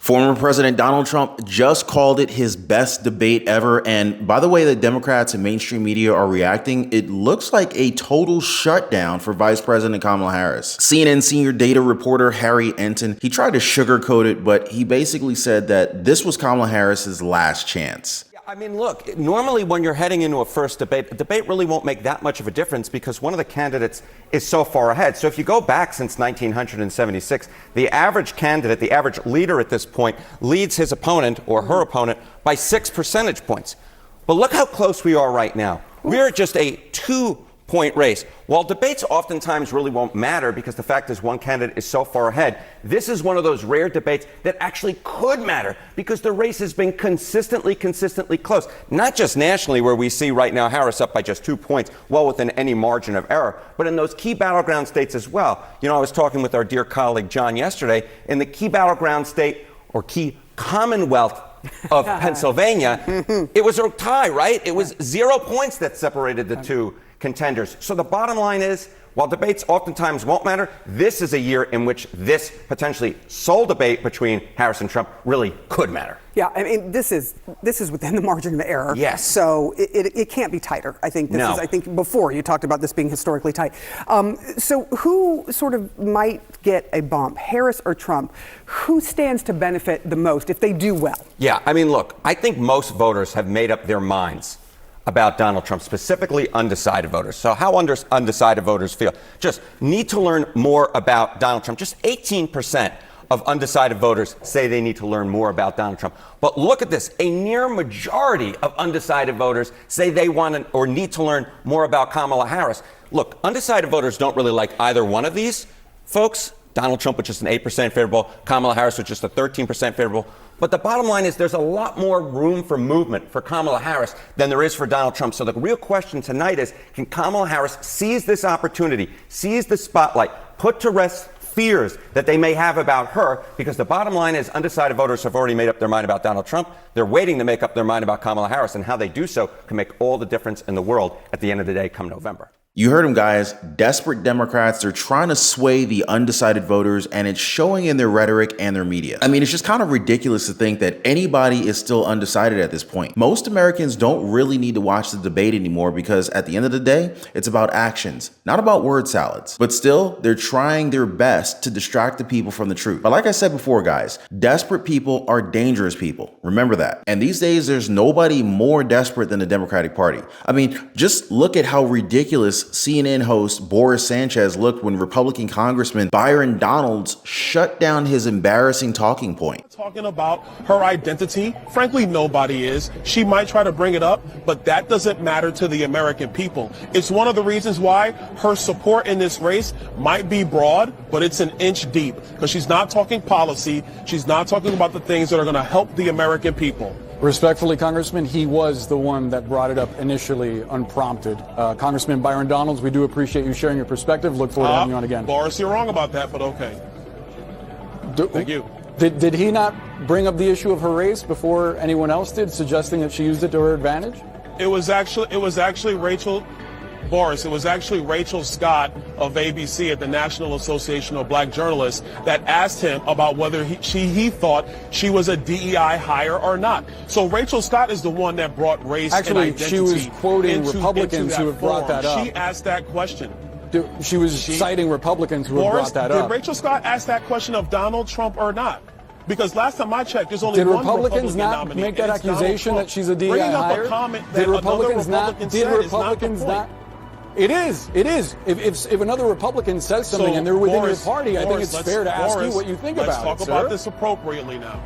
Former President Donald Trump just called it his best debate ever. And by the way that Democrats and mainstream media are reacting, it looks like a total shutdown for Vice President Kamala Harris. CNN senior data reporter Harry Enten, he tried to sugarcoat it, but he basically said that this was Kamala Harris's last chance. I mean, look, normally when you're heading into a first debate, a debate really won't make that much of a difference because one of the candidates is so far ahead. So if you go back since 1976, the average candidate, the average leader at this point, leads his opponent or her opponent by 6 percentage points. But look how close we are right now. We're just a 2-point race. While debates oftentimes really won't matter because the fact is one candidate is so far ahead, this is one of those rare debates that actually could matter because the race has been consistently close. Not just nationally where we see right now Harris up by just 2 points, well within any margin of error, but in those key battleground states as well. You know, I was talking with our dear colleague John yesterday in the key battleground state or key Commonwealth of Pennsylvania, it was a tie, right? It was 0 points that separated the two contenders. So the bottom line is, while debates oftentimes won't matter, this is a year in which this potentially sole debate between Harris and Trump really could matter. Yeah, I mean, this is within the margin of error. Yes. So it can't be tighter. I think I think before you talked about this being historically tight. So who sort of might get a bump, Harris or Trump? Who stands to benefit the most if they do well? Yeah, I mean, look, I think most voters have made up their minds about Donald Trump, specifically undecided voters. So how undecided voters feel? Just need to learn more about Donald Trump. Just 18% of undecided voters say they need to learn more about Donald Trump. But look at this. A near majority of undecided voters say they want or need to learn more about Kamala Harris. Look, undecided voters don't really like either one of these folks. Donald Trump with just an 8% favorable, Kamala Harris with just a 13% favorable. But the bottom line is there's a lot more room for movement for Kamala Harris than there is for Donald Trump. So the real question tonight is, can Kamala Harris seize this opportunity, seize the spotlight, put to rest fears that they may have about her? Because the bottom line is undecided voters have already made up their mind about Donald Trump. They're waiting to make up their mind about Kamala Harris, and how they do so can make all the difference in the world at the end of the day come November. You heard him, guys. Desperate Democrats, they're trying to sway the undecided voters, and it's showing in their rhetoric and their media. I mean, it's just kind of ridiculous to think that anybody is still undecided at this point. Most Americans don't really need to watch the debate anymore because at the end of the day, it's about actions, not about word salads. But still, they're trying their best to distract the people from the truth. But like I said before, guys, desperate people are dangerous people. Remember that. And these days, there's nobody more desperate than the Democratic Party. I mean, just look at how ridiculous CNN host Boris Sanchez looked when Republican Congressman Byron Donalds shut down his embarrassing talking point. Talking about her identity, frankly, nobody is. She might try to bring it up, but that doesn't matter to the American people. It's one of the reasons why her support in this race might be broad, but it's an inch deep, because she's not talking policy. She's not talking about the things that are going to help the American people. Respectfully, Congressman, he was the one that brought it up initially unprompted. Congressman Byron Donalds, we do appreciate you sharing your perspective. Look forward to having you on again. Boris, you're wrong about that, but okay. Thank you. Did he not bring up the issue of her race before anyone else did, suggesting that she used it to her advantage? It was actually Rachel. Boris, it was actually Rachel Scott of ABC at the National Association of Black Journalists that asked him about whether he thought she was a DEI hire or not. So Rachel Scott is the one that brought race and identity. Actually, she was quoting Republicans who have brought that up. She asked that question. She was citing Republicans who have brought that up. Did Rachel Scott ask that question of Donald Trump or not? Because last time I checked, there's only one Republicans Republican not make that accusation that she's a DEI bringing up hire? a comment that Did Republicans another not? Republican Did said Republicans is not the not? point. It is. It is. If another Republican says something and they're within your party, I think it's fair to ask you what you think about it. Let's talk about this appropriately now.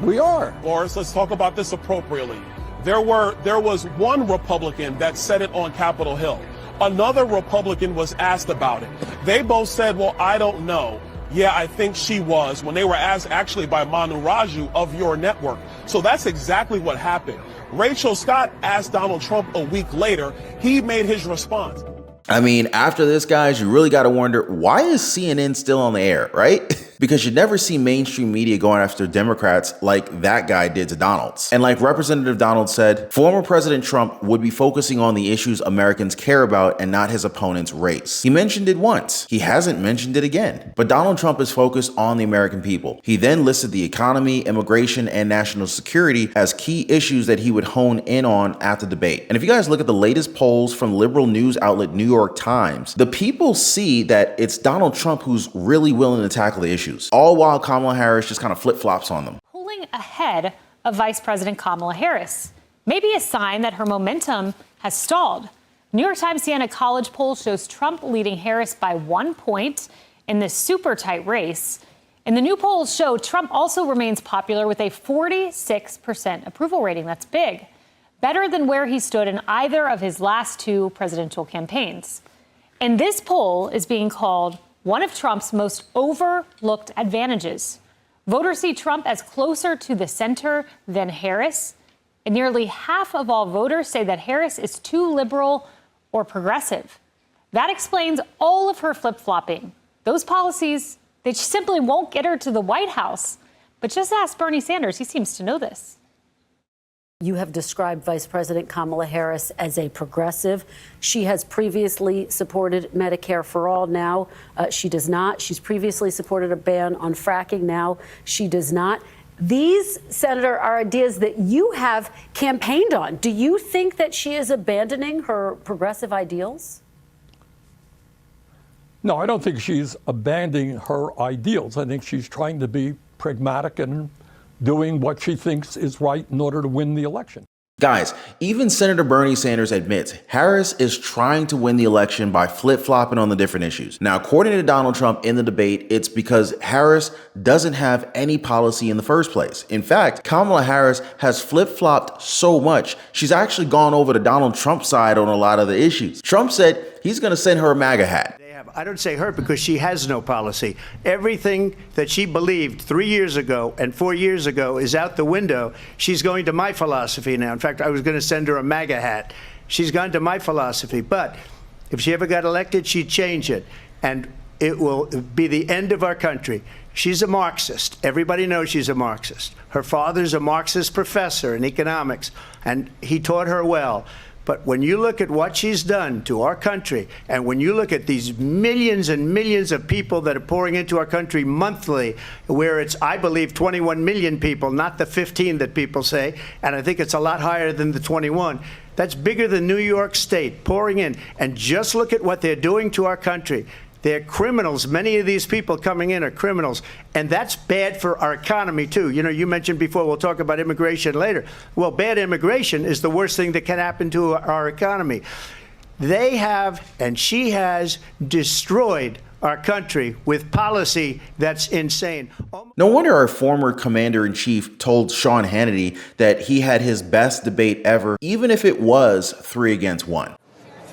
We are. Boris, let's talk about this appropriately. There was one Republican that said it on Capitol Hill. Another Republican was asked about it. They both said, well, I don't know. Yeah, I think she was, when they were asked actually by Manu Raju of your network. So that's exactly what happened. Rachel Scott asked Donald Trump a week later. He made his response. I mean, after this, guys, you really got to wonder, why is CNN still on the air, right? Because you never see mainstream media going after Democrats like that guy did to Donald's. And like Representative Donald said, former President Trump would be focusing on the issues Americans care about and not his opponent's race. He mentioned it once. He hasn't mentioned it again. But Donald Trump is focused on the American people. He then listed the economy, immigration, and national security as key issues that he would hone in on at the debate. And if you guys look at the latest polls from liberal news outlet New York Times, the people see that it's Donald Trump who's really willing to tackle the issues, all while Kamala Harris just kind of flip-flops on them. Pulling ahead of Vice President Kamala Harris, maybe a sign that her momentum has stalled. New York Times Siena College poll shows Trump leading Harris by 1 point in this super tight race. And the new polls show Trump also remains popular with a 46% approval rating. That's big. Better than where he stood in either of his last two presidential campaigns. And this poll is being called one of Trump's most overlooked advantages. Voters see Trump as closer to the center than Harris. And nearly half of all voters say that Harris is too liberal or progressive. That explains all of her flip-flopping. Those policies, they simply won't get her to the White House. But just ask Bernie Sanders. He seems to know this. You have described Vice President Kamala Harris as a progressive. She has previously supported Medicare for all. Now she does not. She's previously supported a ban on fracking. Now she does not. These, Senator, are ideas that you have campaigned on. Do you think that she is abandoning her progressive ideals? No, I don't think she's abandoning her ideals. I think she's trying to be pragmatic and doing what she thinks is right in order to win the election. Guys, even Senator Bernie Sanders admits Harris is trying to win the election by flip-flopping on the different issues. Now, according to Donald Trump in the debate, it's because Harris doesn't have any policy in the first place. In fact, Kamala Harris has flip-flopped so much, she's actually gone over to Donald Trump's side on a lot of the issues. Trump said he's going to send her a MAGA hat. I don't say her because she has no policy. Everything that she believed 3 years ago and 4 years ago is out the window. She's going to my philosophy now. In fact, I was going to send her a MAGA hat. She's gone to my philosophy. But if she ever got elected, she'd change it. And it will be the end of our country. She's a Marxist. Everybody knows she's a Marxist. Her father's a Marxist professor in economics, and he taught her well. But when you look at what she's done to our country, and when you look at these millions and millions of people that are pouring into our country monthly, where it's, I believe, 21 million people, not the 15 that people say, and I think it's a lot higher than the 21. That's bigger than New York State pouring in. And just look at what they're doing to our country. They're criminals. Many of these people coming in are criminals. And that's bad for our economy, too. You know, you mentioned before, we'll talk about immigration later. Well, bad immigration is the worst thing that can happen to our economy. They have, and she has, destroyed our country with policy that's insane. No wonder our former commander-in-chief told Sean Hannity that he had his best debate ever, even if it was 3 against 1.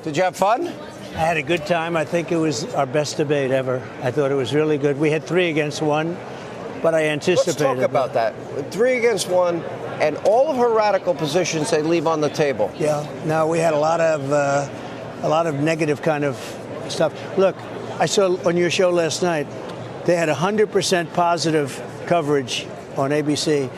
Did you have fun? I had a good time. I think it was our best debate ever. I thought it was really good. We had 3 against 1, but I anticipated. Let's talk about that. 3 against 1, and all of her radical positions they leave on the table. Yeah. No, we had a lot of negative kind of stuff. Look, I saw on your show last night, they had 100% positive coverage on ABC.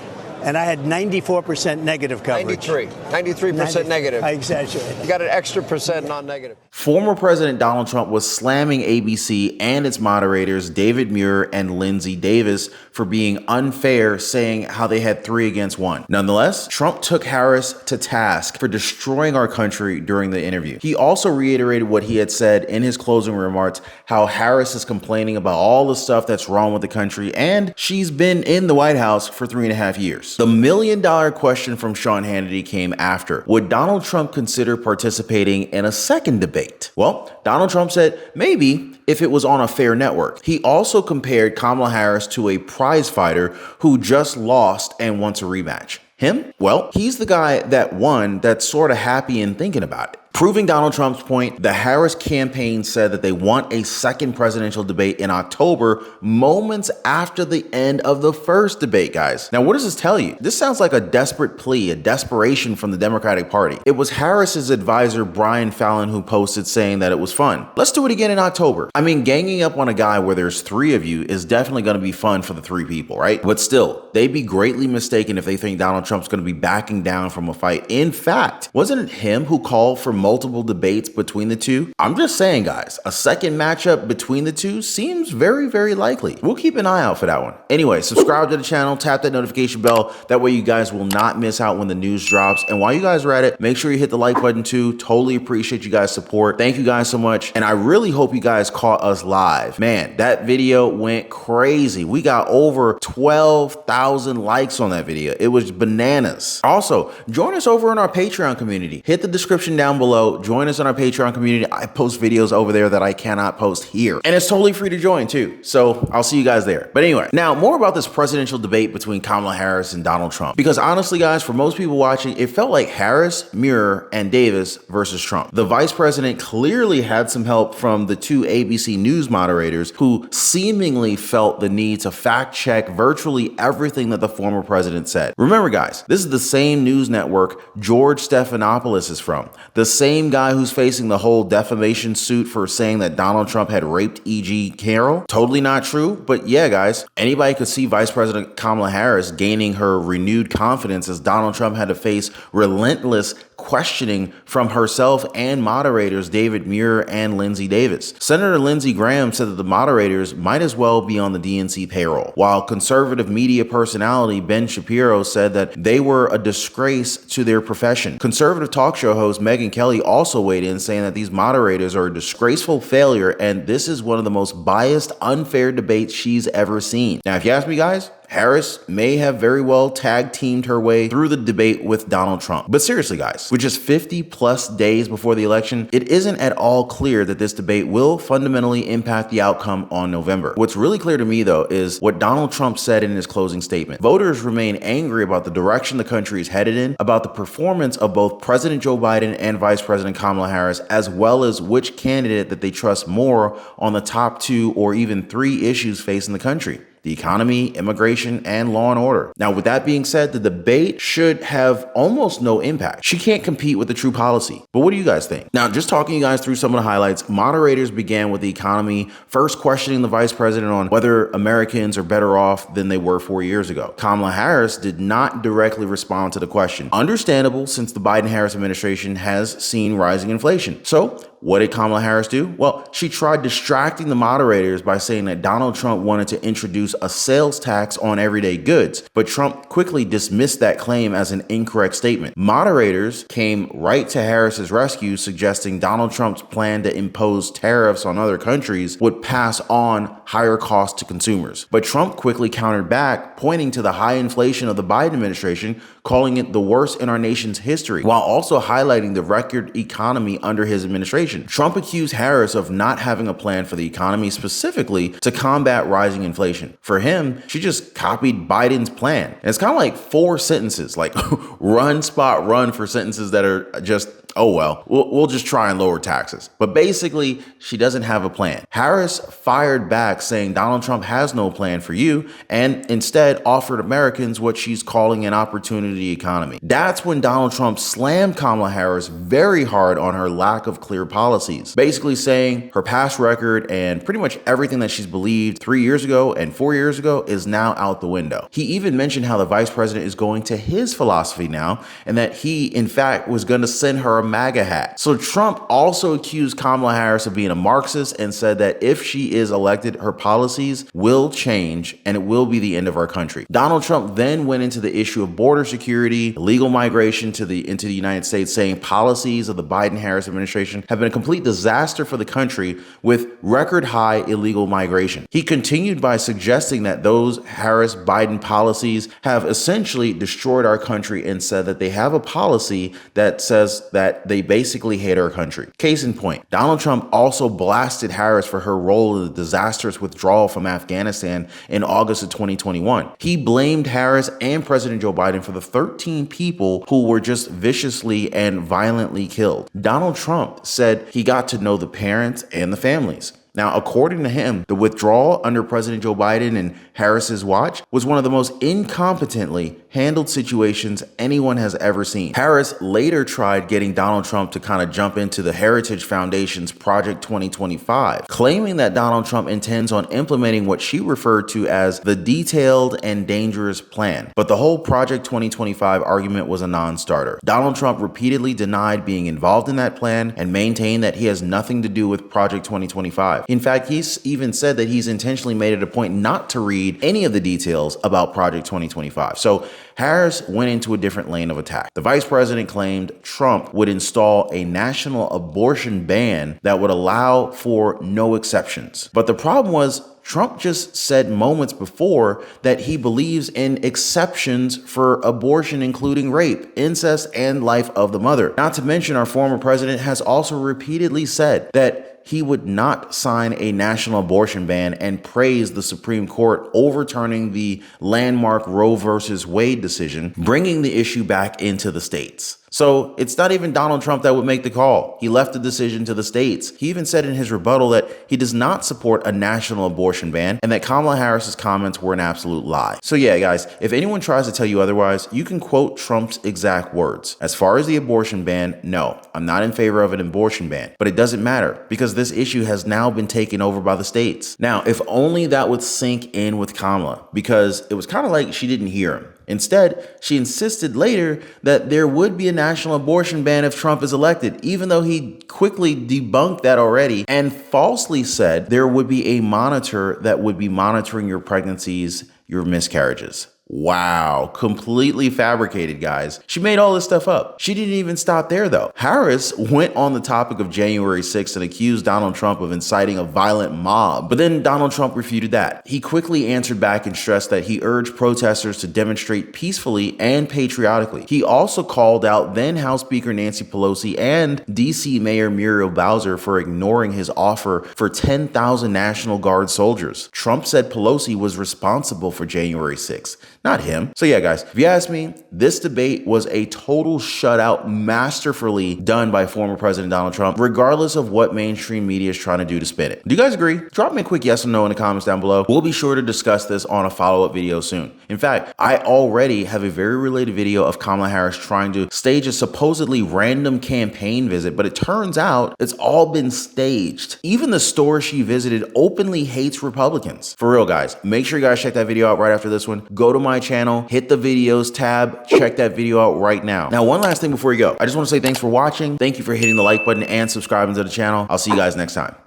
And I had 94% negative coverage. 93% negative. I exaggerate. You got an extra percent non-negative. Former President Donald Trump was slamming ABC and its moderators, David Muir and Linsey Davis, for being unfair, saying how they had 3 against 1. Nonetheless, Trump took Harris to task for destroying our country during the interview. He also reiterated what he had said in his closing remarks, how Harris is complaining about all the stuff that's wrong with the country, and she's been in the White House for 3.5 years. The million-dollar question from Sean Hannity came after. Would Donald Trump consider participating in a second debate? Well, Donald Trump said maybe if it was on a fair network. He also compared Kamala Harris to a prize fighter who just lost and wants a rematch. Him? Well, he's the guy that won that's sort of happy and thinking about it. Proving Donald Trump's point, the Harris campaign said that they want a second presidential debate in October, moments after the end of the first debate, guys. Now, what does this tell you? This sounds like a desperate plea, a desperation from the Democratic Party. It was Harris's advisor, Brian Fallon, who posted saying that it was fun. Let's do it again in October. I mean, ganging up on a guy where there's three of you is definitely going to be fun for the three people, right? But still, they'd be greatly mistaken if they think Donald Trump's going to be backing down from a fight. In fact, wasn't it him who called for multiple debates between the two? I'm just saying, guys, a second matchup between the two seems very, very likely. We'll keep an eye out for that one. Anyway, subscribe to the channel, tap that notification bell. That way you guys will not miss out when the news drops. And while you guys are at it, make sure you hit the like button too. Totally appreciate you guys' support. Thank you guys so much. And I really hope you guys caught us live. Man, that video went crazy. We got over 12,000 likes on that video. It was bananas. Also, join us over in our Patreon community. Hit the description down below. Join us on our Patreon community. I post videos over there that I cannot post here. And it's totally free to join too. So I'll see you guys there. But anyway, now more about this presidential debate between Kamala Harris and Donald Trump. Because honestly, guys, for most people watching, it felt like Harris, Muir, and Davis versus Trump. The vice president clearly had some help from the two ABC News moderators who seemingly felt the need to fact check virtually everything that the former president said. Remember, guys, this is the same news network George Stephanopoulos is from. The same guy who's facing the whole defamation suit for saying that Donald Trump had raped E.G. Carroll. Totally not true, but yeah, guys, anybody could see Vice President Kamala Harris gaining her renewed confidence as Donald Trump had to face relentless questioning from herself and moderators David Muir and Linsey Davis. Senator Lindsey Graham said that the moderators might as well be on the DNC payroll, while conservative media personality Ben Shapiro said that they were a disgrace to their profession. Conservative talk show host Megyn also weighed in, saying that these moderators are a disgraceful failure and this is one of the most biased, unfair debates she's ever seen. Now, if you ask me, guys, Harris may have very well tag teamed her way through the debate with Donald Trump. But seriously, guys, with just 50 plus days before the election, it isn't at all clear that this debate will fundamentally impact the outcome on November. What's really clear to me, though, is what Donald Trump said in his closing statement. Voters remain angry about the direction the country is headed in, about the performance of both President Joe Biden and Vice President Kamala Harris, as well as which candidate that they trust more on the top two or even three issues facing the country: the economy, immigration, and law and order. Now, with that being said, the debate should have almost no impact. She can't compete with the true policy. But what do you guys think? Now, just talking you guys through some of the highlights, moderators began with the economy, first questioning the vice president on whether Americans are better off than they were 4 years ago. Kamala Harris did not directly respond to the question. Understandable, since the Biden-Harris administration has seen rising inflation. So, what did Kamala Harris do? Well, she tried distracting the moderators by saying that Donald Trump wanted to introduce a sales tax on everyday goods, but Trump quickly dismissed that claim as an incorrect statement. Moderators came right to Harris's rescue, suggesting Donald Trump's plan to impose tariffs on other countries would pass on higher costs to consumers. But Trump quickly countered back, pointing to the high inflation of the Biden administration, calling it the worst in our nation's history, while also highlighting the record economy under his administration. Trump accused Harris of not having a plan for the economy, specifically to combat rising inflation. For him, she just copied Biden's plan. And it's kind of like 4 sentences, like run, spot, run for sentences that are just, oh, well, we'll just try and lower taxes. But basically, she doesn't have a plan. Harris fired back, saying Donald Trump has no plan for you, and instead offered Americans what she's calling an opportunity economy. That's when Donald Trump slammed Kamala Harris very hard on her lack of clear policies, basically saying her past record and pretty much everything that she's believed 3 years ago and 4 years ago is now out the window. He even mentioned how the vice president is going to his philosophy now, and that he, in fact, was going to send her a MAGA hat. So Trump also accused Kamala Harris of being a Marxist and said that if she is elected, her policies will change and it will be the end of our country. Donald Trump then went into the issue of border security, illegal migration into the United States, saying policies of the Biden-Harris administration have been been a complete disaster for the country with record high illegal migration. He continued by suggesting that those Harris-Biden policies have essentially destroyed our country and said that they have a policy that says that they basically hate our country. Case in point, Donald Trump also blasted Harris for her role in the disastrous withdrawal from Afghanistan in August of 2021. He blamed Harris and President Joe Biden for the 13 people who were just viciously and violently killed. Donald Trump said he got to know the parents and the families. Now, according to him, the withdrawal under President Joe Biden and Harris's watch was one of the most incompetently handled situations anyone has ever seen. Harris later tried getting Donald Trump to kind of jump into the Heritage Foundation's Project 2025, claiming that Donald Trump intends on implementing what she referred to as the detailed and dangerous plan. But the whole Project 2025 argument was a non-starter. Donald Trump repeatedly denied being involved in that plan and maintained that he has nothing to do with Project 2025. In fact, he's even said that he's intentionally made it a point not to read any of the details about Project 2025. So Harris went into a different lane of attack. The vice president claimed Trump would install a national abortion ban that would allow for no exceptions. But the problem was, Trump just said moments before that he believes in exceptions for abortion, including rape, incest, and life of the mother. Not to mention, our former president has also repeatedly said that he would not sign a national abortion ban and praised the Supreme Court overturning the landmark Roe versus Wade decision, bringing the issue back into the states. So it's not even Donald Trump that would make the call. He left the decision to the states. He even said in his rebuttal that he does not support a national abortion ban and that Kamala Harris's comments were an absolute lie. So yeah, guys, if anyone tries to tell you otherwise, you can quote Trump's exact words. As far as the abortion ban, no, I'm not in favor of an abortion ban, but it doesn't matter because this issue has now been taken over by the states. Now, if only that would sink in with Kamala, because it was kind of like she didn't hear him. Instead, she insisted later that there would be a national abortion ban if Trump is elected, even though he quickly debunked that already and falsely said there would be a monitor that would be monitoring your pregnancies, your miscarriages. Wow, completely fabricated, guys. She made all this stuff up. She didn't even stop there, though. Harris went on the topic of January 6th and accused Donald Trump of inciting a violent mob. But then Donald Trump refuted that. He quickly answered back and stressed that he urged protesters to demonstrate peacefully and patriotically. He also called out then House Speaker Nancy Pelosi and D.C. Mayor Muriel Bowser for ignoring his offer for 10,000 National Guard soldiers. Trump said Pelosi was responsible for January 6th. Not him. So yeah, guys, if you ask me, this debate was a total shutout masterfully done by former President Donald Trump, regardless of what mainstream media is trying to do to spin it. Do you guys agree? Drop me a quick yes or no in the comments down below. We'll be sure to discuss this on a follow-up video soon. In fact, I already have a very related video of Kamala Harris trying to stage a supposedly random campaign visit, but it turns out it's all been staged. Even the store she visited openly hates Republicans. For real, guys, make sure you guys check that video out right after this one. Go to my channel, hit the videos tab, check that video out right now. Now, one last thing before you go, I just want to say thanks for watching. Thank you for hitting the like button and subscribing to the channel. I'll see you guys next time.